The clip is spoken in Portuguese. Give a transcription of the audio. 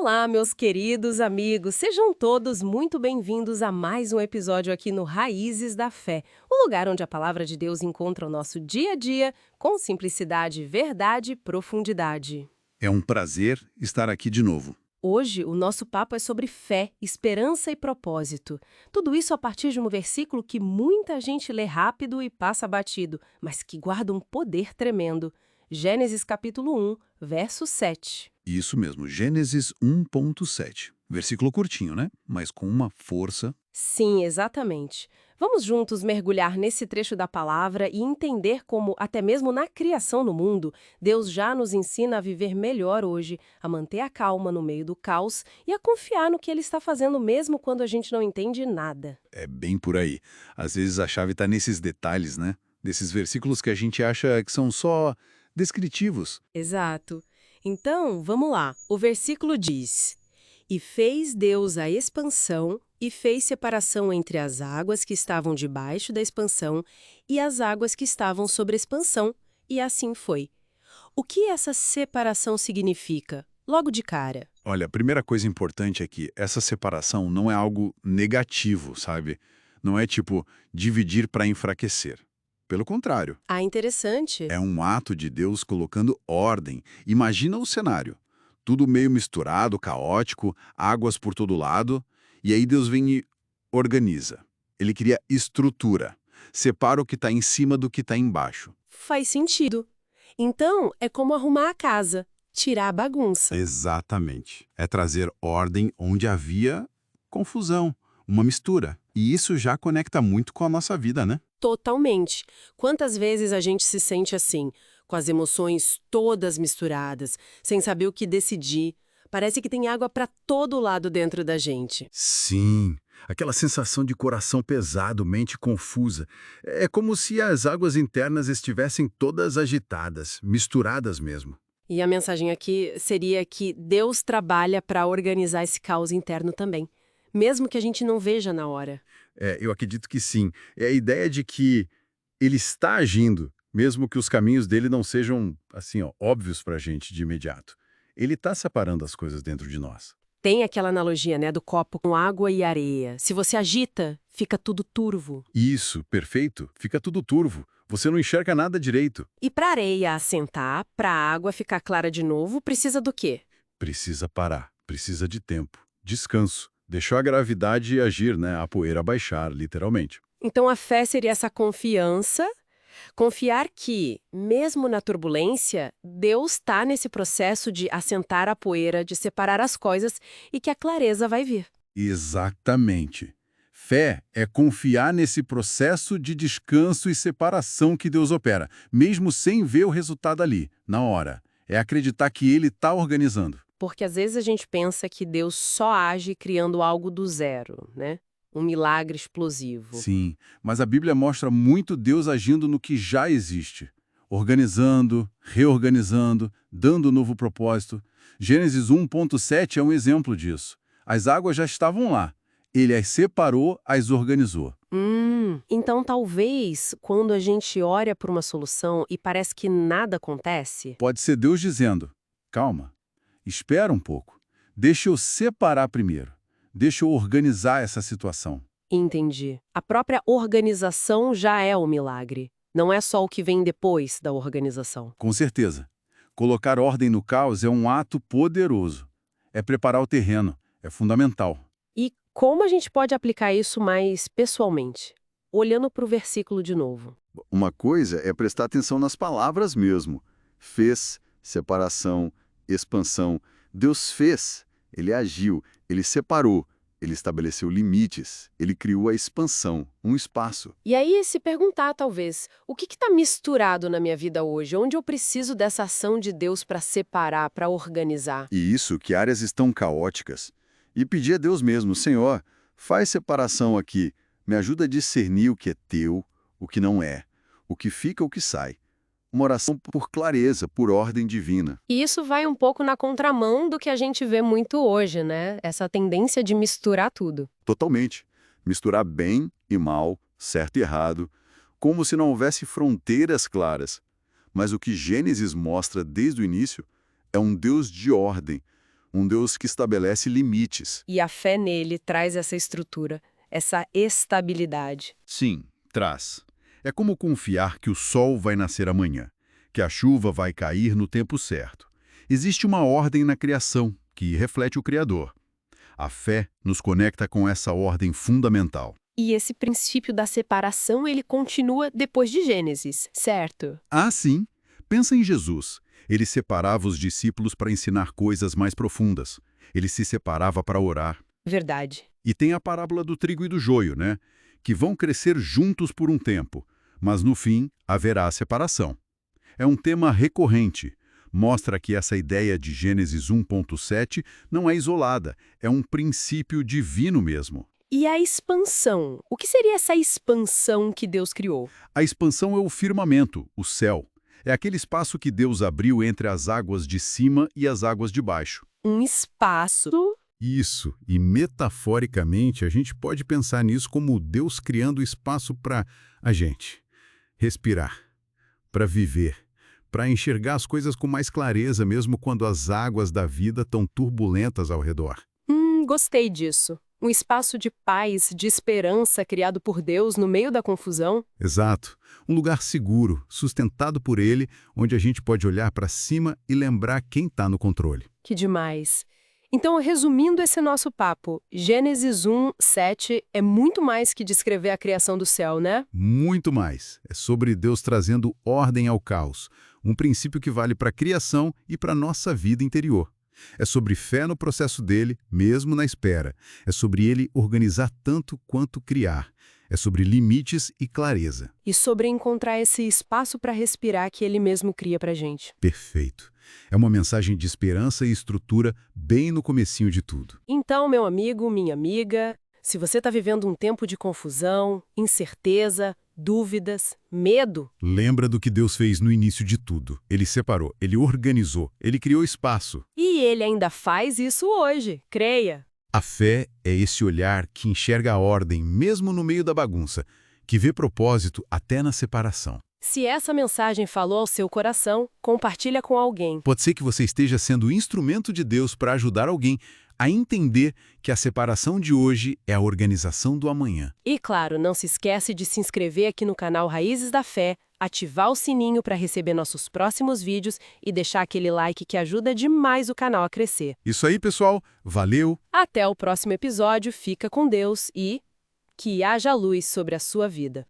Olá, meus queridos amigos, sejam todos muito bem-vindos a mais um episódio aqui no Raízes da Fé, o lugar onde a palavra de Deus encontra o nosso dia a dia com simplicidade, verdade e profundidade. É um prazer estar aqui de novo. Hoje, o nosso papo é sobre fé, esperança e propósito. Tudo isso a partir de um versículo que muita gente lê rápido e passa batido, mas que guarda um poder tremendo. Gênesis capítulo 1, verso 7. Isso mesmo, Gênesis 1.7. Versículo curtinho, né? Mas com uma força. Sim, exatamente. Vamos juntos mergulhar nesse trecho da palavra e entender como, até mesmo na criação no mundo, Deus já nos ensina a viver melhor hoje, a manter a calma no meio do caos e a confiar no que Ele está fazendo mesmo quando a gente não entende nada. É bem por aí. Às vezes a chave está nesses detalhes, né? Desses versículos que a gente acha que são só descritivos. Exato. Então, vamos lá. O versículo diz: E fez Deus a expansão, e fez separação entre as águas que estavam debaixo da expansão e as águas que estavam sobre a expansão, e assim foi. O que essa separação significa? Logo de cara. Olha, a primeira coisa importante é que essa separação não é algo negativo, sabe? Não é tipo dividir para enfraquecer. Pelo contrário, Ah, interessante. é um ato de Deus colocando ordem. Imagina o cenário. Tudo meio misturado, caótico, águas por todo lado, e aí Deus vem e organiza. Ele cria estrutura. Separa o que está em cima do que está embaixo. Faz sentido. Então, é como arrumar a casa, tirar a bagunça. Exatamente. É trazer ordem onde havia confusão, uma mistura. E isso já conecta muito com a nossa vida, né? Totalmente. Quantas vezes a gente se sente assim, com as emoções todas misturadas, sem saber o que decidir? Parece que tem água para todo lado dentro da gente. Sim, aquela sensação de coração pesado, mente confusa. É como se as águas internas estivessem todas agitadas, misturadas mesmo. E a mensagem aqui seria que Deus trabalha para organizar esse caos interno também, mesmo que a gente não veja na hora. Eu acredito que sim. É a ideia de que ele está agindo, mesmo que os caminhos dele não sejam, assim, ó, óbvios para a gente de imediato. Ele está separando as coisas dentro de nós. Tem aquela analogia, né, do copo com água e areia. Se você agita, fica tudo turvo. Isso, perfeito. Fica tudo turvo. Você não enxerga nada direito. E para a areia assentar, para a água ficar clara de novo, precisa do quê? Precisa parar, precisa de tempo, descanso. Deixou a gravidade agir, né? A poeira baixar, literalmente. Então a fé seria essa confiança, confiar que, mesmo na turbulência, Deus está nesse processo de assentar a poeira, de separar as coisas e que a clareza vai vir. Exatamente. Fé é confiar nesse processo de descanso e separação que Deus opera, mesmo sem ver o resultado ali, na hora. É acreditar que Ele está organizando. Porque às vezes a gente pensa que Deus só age criando algo do zero, né? Um milagre explosivo. Sim, mas a Bíblia mostra muito Deus agindo no que já existe. Organizando, reorganizando, dando novo propósito. Gênesis 1.7 é um exemplo disso. As águas já estavam lá. Ele as separou, as organizou. Então talvez quando a gente ora por uma solução e parece que nada acontece, Pode ser Deus dizendo, calma, espera um pouco. Deixa eu separar primeiro. Deixa eu organizar essa situação. entendi. A própria organização já é o milagre. Não é só o que vem depois da organização. Com certeza. Colocar ordem no caos é um ato poderoso. É preparar o terreno. É fundamental. E como a gente pode aplicar isso mais pessoalmente? Olhando para o versículo de novo. Uma coisa é prestar atenção nas palavras mesmo. Fez, separação, expansão. Deus fez, ele agiu, ele separou, ele estabeleceu limites, ele criou a expansão, um espaço. E aí se perguntar, talvez, o que está misturado na minha vida hoje? Onde eu preciso dessa ação de Deus para separar, para organizar? E isso, que áreas estão caóticas. E pedir a Deus mesmo, Senhor, faz separação aqui, me ajuda a discernir o que é teu, o que não é, o que fica, o que sai. Uma oração por clareza, por ordem divina. E isso vai um pouco na contramão do que a gente vê muito hoje, né? Essa tendência de misturar tudo. Totalmente. Misturar bem e mal, certo e errado, como se não houvesse fronteiras claras. Mas o que Gênesis mostra desde o início é um Deus de ordem, um Deus que estabelece limites. E a fé nele traz essa estrutura, essa estabilidade. Sim, traz. É como confiar que o sol vai nascer amanhã, que a chuva vai cair no tempo certo. Existe uma ordem na criação, que reflete o Criador. A fé nos conecta com essa ordem fundamental. E esse princípio da separação, ele continua depois de Gênesis, certo? Ah, sim. Pensa em Jesus. Ele separava os discípulos para ensinar coisas mais profundas. Ele se separava para orar. Verdade. E tem a parábola do trigo e do joio, né? Que vão crescer juntos por um tempo, mas no fim haverá a separação. É um tema recorrente. Mostra que essa ideia de Gênesis 1.7 não é isolada, é um princípio divino mesmo. E a expansão? O que seria essa expansão que Deus criou? A expansão é o firmamento, o céu. É aquele espaço que Deus abriu entre as águas de cima e as águas de baixo. Um espaço. Isso, e metaforicamente a gente pode pensar nisso como Deus criando espaço para a gente respirar, para viver, para enxergar as coisas com mais clareza mesmo quando as águas da vida estão turbulentas ao redor. Gostei disso. Um espaço de paz, de esperança criado por Deus no meio da confusão. Exato. Um lugar seguro, sustentado por Ele, onde a gente pode olhar para cima e lembrar quem está no controle. Que demais. Então, resumindo esse nosso papo, Gênesis 1:7 é muito mais que descrever a criação do céu, né? Muito mais. É sobre Deus trazendo ordem ao caos, um princípio que vale para a criação e para a nossa vida interior. É sobre fé no processo dele, mesmo na espera. É sobre ele organizar tanto quanto criar. É sobre limites e clareza. E sobre encontrar esse espaço para respirar que ele mesmo cria pra gente. Perfeito. É uma mensagem de esperança e estrutura bem no comecinho de tudo. Então, meu amigo, minha amiga, se você está vivendo um tempo de confusão, incerteza, dúvidas, medo, Lembra do que Deus fez no início de tudo. Ele separou, ele organizou, ele criou espaço. e ele ainda faz isso hoje, creia. A fé é esse olhar que enxerga a ordem mesmo no meio da bagunça, que vê propósito até na separação. Se essa mensagem falou ao seu coração, compartilha com alguém. Pode ser que você esteja sendo instrumento de Deus para ajudar alguém a entender que a separação de hoje é a organização do amanhã. E claro, não se esquece de se inscrever aqui no canal Raízes da Fé, ativar o sininho para receber nossos próximos vídeos e deixar aquele like que ajuda demais o canal a crescer. Isso aí, pessoal. Valeu! Até o próximo episódio, fica com Deus e que haja luz sobre a sua vida.